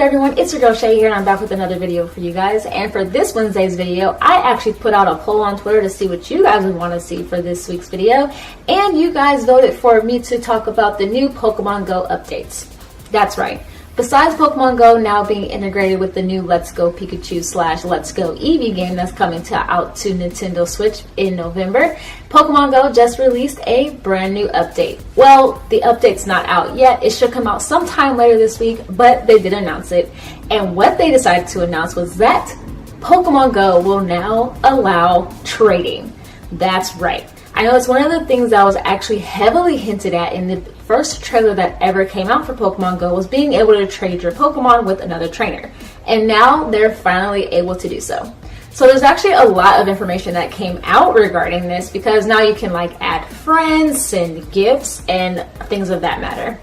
everyone, it's your girl Shay here, and I'm back with another video for you guys. And for this Wednesday's video, I actually put out a poll on Twitter to see what you guys would want to see for this week's video, and you guys voted for me to talk about the new Pokemon Go updates. That's right. Besides Pokemon Go now being integrated with the new Let's Go Pikachu / Let's Go Eevee game that's coming out to Nintendo Switch in November, Pokemon Go just released a brand new update. Well, the update's not out yet. It should come out sometime later this week, but they did announce it. And what they decided to announce was that Pokemon Go will now allow trading. That's right. I know it's one of the things that was actually heavily hinted at in the first trailer that ever came out for Pokemon Go, was being able to trade your Pokemon with another trainer. And now they're finally able to do so. So there's actually a lot of information that came out regarding this, because now you can add friends, send gifts, and things of that matter.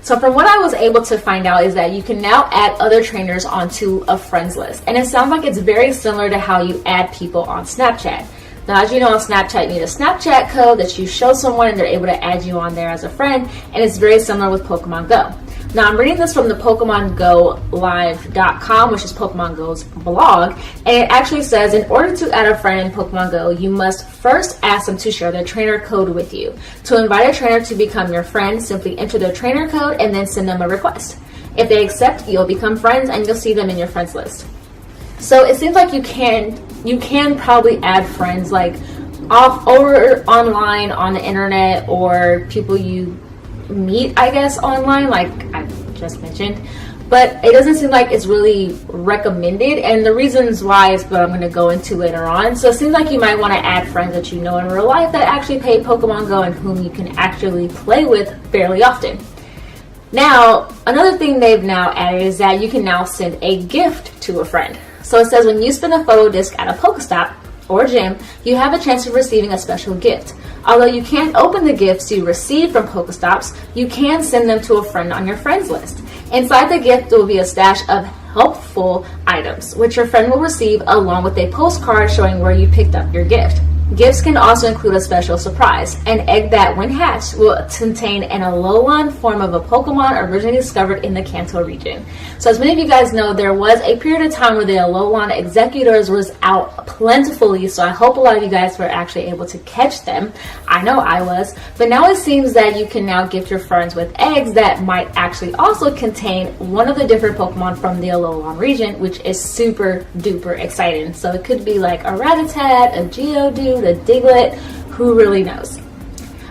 So from what I was able to find out is that you can now add other trainers onto a friends list. And it sounds like it's very similar to how you add people on Snapchat. Now, as you know, on Snapchat, you need a Snapchat code that you show someone and they're able to add you on there as a friend, and it's very similar with Pokemon Go. Now, I'm reading this from the PokemonGoLive.com, which is Pokemon Go's blog, and it actually says, in order to add a friend in Pokemon Go, you must first ask them to share their trainer code with you. To invite a trainer to become your friend, simply enter their trainer code and then send them a request. If they accept, you'll become friends and you'll see them in your friends list. So it seems like you can probably add friends online on the internet, or people you meet, I guess, online, like I just mentioned. But it doesn't seem like it's really recommended, and the reasons why is what I'm going to go into later on. So it seems like you might want to add friends that you know in real life that actually play Pokemon Go and whom you can actually play with fairly often. Now, another thing they've now added is that you can now send a gift to a friend. So it says when you spin a photo disc at a Pokestop or gym, you have a chance of receiving a special gift. Although you can't open the gifts you receive from Pokestops, you can send them to a friend on your friends list. Inside the gift will be a stash of helpful items, which your friend will receive along with a postcard showing where you picked up your gift. Gifts can also include a special surprise, an egg that, when hatched, will contain an Alolan form of a Pokemon originally discovered in the Kanto region. So as many of you guys know, there was a period of time where the Alolan Executors was out plentifully, so I hope a lot of you guys were actually able to catch them. I know I was. But now it seems that you can now gift your friends with eggs that might actually also contain one of the different Pokemon from the Alolan region, which is super duper exciting. So it could be like a Rattata, a Geodude, a Diglett, who really knows.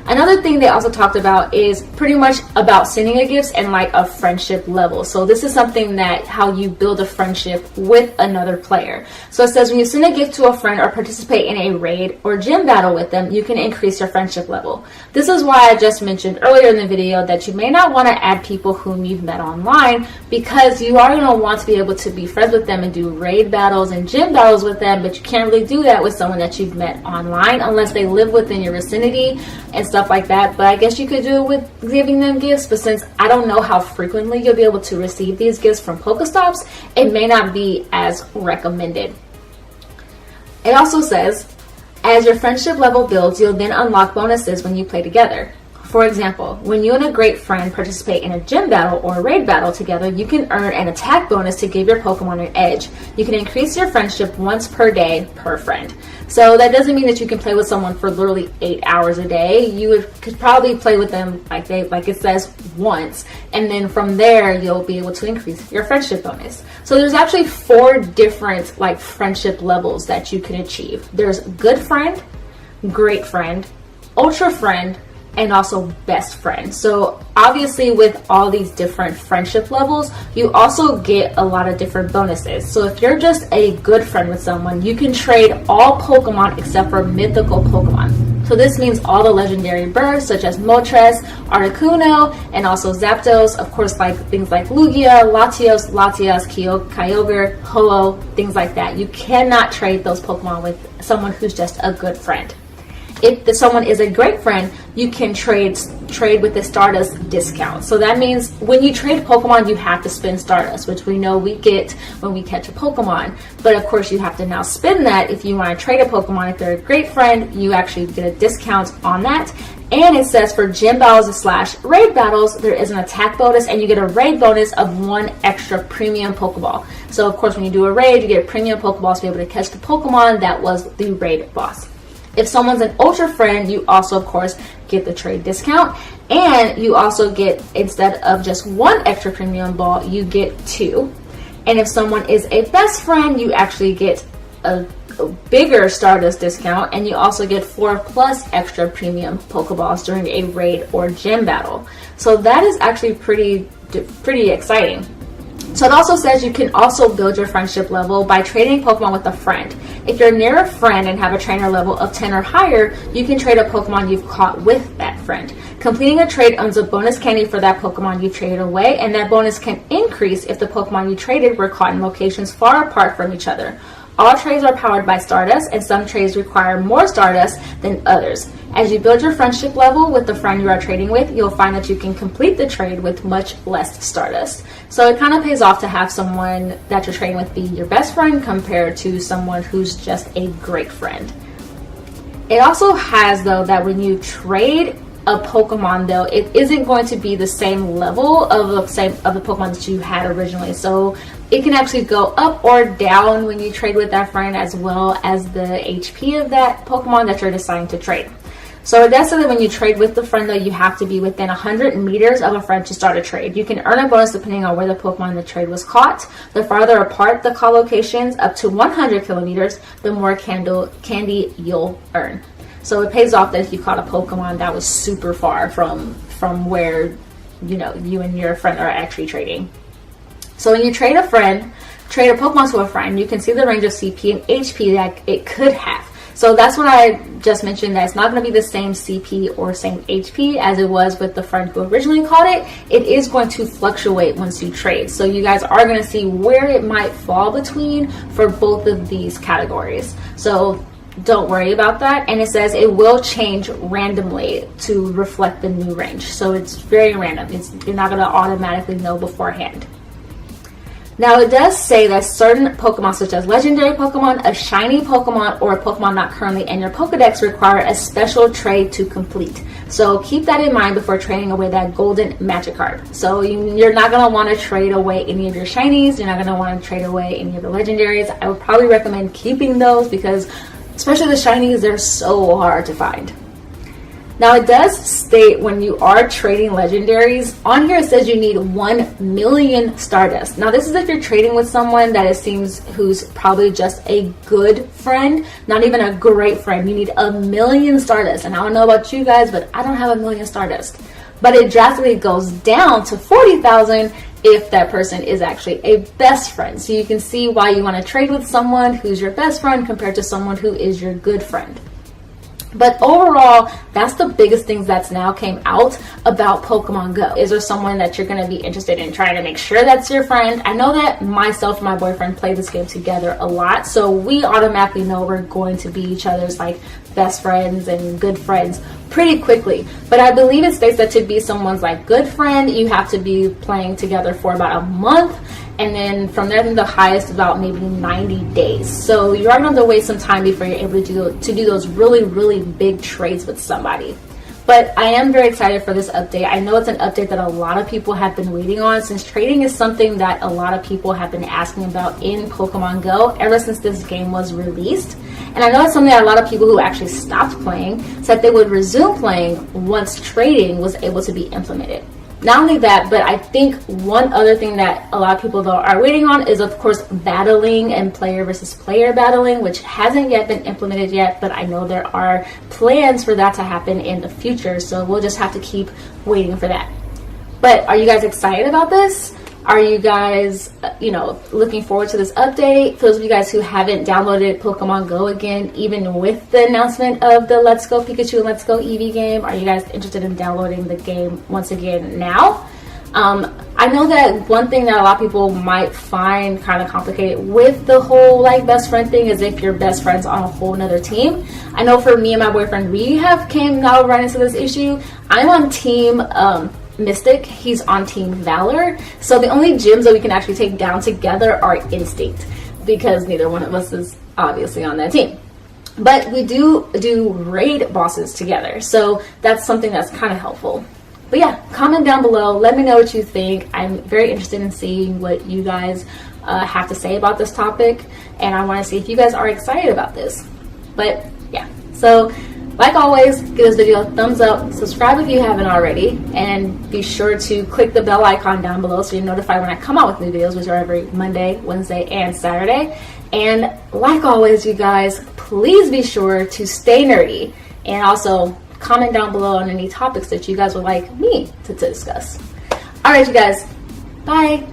Another thing they also talked about is pretty much about sending a gift and a friendship level. So this is something that how you build a friendship with another player. So it says when you send a gift to a friend or participate in a raid or gym battle with them, you can increase your friendship level. This is why I just mentioned earlier in the video that you may not want to add people whom you've met online, because you are going to want to be able to be friends with them and do raid battles and gym battles with them, but you can't really do that with someone that you've met online unless they live within your vicinity and stuff like that. But I guess you could do it with giving them gifts, but since I don't know how frequently you'll be able to receive these gifts from Pokestops, it may not be as recommended. It also says, as your friendship level builds, you'll then unlock bonuses when you play together. For example, when you and a great friend participate in a gym battle or a raid battle together, you can earn an attack bonus to give your Pokemon an edge. You can increase your friendship once per day per friend. So that doesn't mean that you can play with someone for literally 8 hours a day. You could probably play with them like it says once, and then from there you'll be able to increase your friendship bonus. So there's actually 4 different friendship levels that you can achieve. There's good friend, great friend, ultra friend, and also best friend. So obviously with all these different friendship levels, you also get a lot of different bonuses. So if you're just a good friend with someone, you can trade all Pokemon except for mythical Pokemon. So this means all the legendary birds such as Moltres, Articuno, and also Zapdos. Of course, things like Lugia, Latios, Latias, Kyogre, Ho-Oh, things like that. You cannot trade those Pokemon with someone who's just a good friend. if someone is a great friend, you can trade with the Stardust discount. So that means when you trade Pokemon, you have to spend Stardust, which we know we get when we catch a Pokemon. But of course, you have to now spend that if you want to trade a Pokemon. If they're a great friend, you actually get a discount on that. And it says for gym battles / raid battles, there is an attack bonus, and you get a raid bonus of 1 extra premium Pokeball. So of course, when you do a raid, you get a premium Pokeball to be able to catch the Pokemon that was the raid boss. If someone's an ultra friend, you also, of course, get the trade discount. And you also get, instead of just 1 extra premium ball, you get 2. And if someone is a best friend, you actually get a bigger Stardust discount. And you also get 4+ extra premium Pokeballs during a raid or gym battle. So that is actually pretty exciting. So it also says you can also build your friendship level by trading Pokemon with a friend. If you're near a friend and have a trainer level of 10 or higher, you can trade a Pokemon you've caught with that friend. Completing a trade earns a bonus candy for that Pokemon you traded away, and that bonus can increase if the Pokemon you traded were caught in locations far apart from each other. All trades are powered by Stardust, and some trades require more Stardust than others. As you build your friendship level with the friend you are trading with, you'll find that you can complete the trade with much less Stardust. So it kind of pays off to have someone that you're trading with be your best friend compared to someone who's just a great friend. It also has, though, that when you trade a Pokemon, though, it isn't going to be the same level of the Pokemon that you had originally. So it can actually go up or down when you trade with that friend, as well as the HP of that Pokemon that you're deciding to trade. So it does say that when you trade with the friend, though, you have to be within 100 meters of a friend to start a trade. You can earn a bonus depending on where the Pokemon in the trade was caught. The farther apart the call locations, up to 100 kilometers, the more candy you'll earn. So it pays off that if you caught a Pokemon that was super far from where you and your friend are actually trading. So when you trade a Pokemon to a friend, you can see the range of CP and HP that it could have. So that's what I just mentioned, that it's not going to be the same CP or same HP as it was with the friend who originally caught it. It is going to fluctuate once you trade. So you guys are going to see where it might fall between for both of these categories. So don't worry about that. And it says it will change randomly to reflect the new range. So it's very random. You're not going to automatically know beforehand. Now it does say that certain Pokemon, such as legendary Pokemon, a shiny Pokemon, or a Pokemon not currently in your Pokedex, require a special trade to complete. So keep that in mind before trading away that golden magic card. So you're not going to want to trade away any of your shinies. You're not going to want to trade away any of the legendaries. I would probably recommend keeping those because especially the shinies, they're so hard to find. Now it does state when you are trading legendaries, on here it says you need 1 million Stardust. Now this is if you're trading with someone that it seems who's probably just a good friend, not even a great friend. You need 1 million Stardust. And I don't know about you guys, but I don't have 1 million Stardust. But it drastically goes down to 40,000 if that person is actually a best friend. So you can see why you want to trade with someone who's your best friend compared to someone who is your good friend. But overall, that's the biggest things that's now came out about Pokemon Go. Is there someone that you're going to be interested in trying to make sure that's your friend? I know that myself and my boyfriend play this game together a lot, so we automatically know we're going to be each other's like best friends and good friends pretty quickly. But I believe it states that to be someone's like good friend, you have to be playing together for about a month. And then from there, I think the highest about maybe 90 days. So you're going to have to wait some time before you're able to do those really, really big trades with somebody. But I am very excited for this update. I know it's an update that a lot of people have been waiting on, since trading is something that a lot of people have been asking about in Pokemon Go ever since this game was released. And I know it's something that a lot of people who actually stopped playing said they would resume playing once trading was able to be implemented. Not only that, but I think one other thing that a lot of people though are waiting on is, of course, battling and player versus player battling, which hasn't yet been implemented yet, but I know there are plans for that to happen in the future, so we'll just have to keep waiting for that. But are you guys excited about this? Are you guys, looking forward to this update? For those of you guys who haven't downloaded Pokemon Go again, even with the announcement of the Let's Go Pikachu and Let's Go Eevee game, are you guys interested in downloading the game once again now? I know that one thing that a lot of people might find kind of complicated with the whole like best friend thing is if your best friend's on a whole nother team. I know for me and my boyfriend, we have came now run into this issue. I'm on team Mystic, he's on team Valor. So the only gyms that we can actually take down together are Instinct, because neither one of us is obviously on that team. But we do raid bosses together, so that's something that's kind of helpful. But yeah, comment down below, let me know what you think. I'm very interested in seeing what you guys have to say about this topic, and I want to see if you guys are excited about this. But yeah, so like always, give this video a thumbs up, subscribe if you haven't already, and be sure to click the bell icon down below so you're notified when I come out with new videos, which are every Monday, Wednesday, and Saturday. And like always, you guys, please be sure to stay nerdy, and also comment down below on any topics that you guys would like me to discuss. All right, you guys, bye.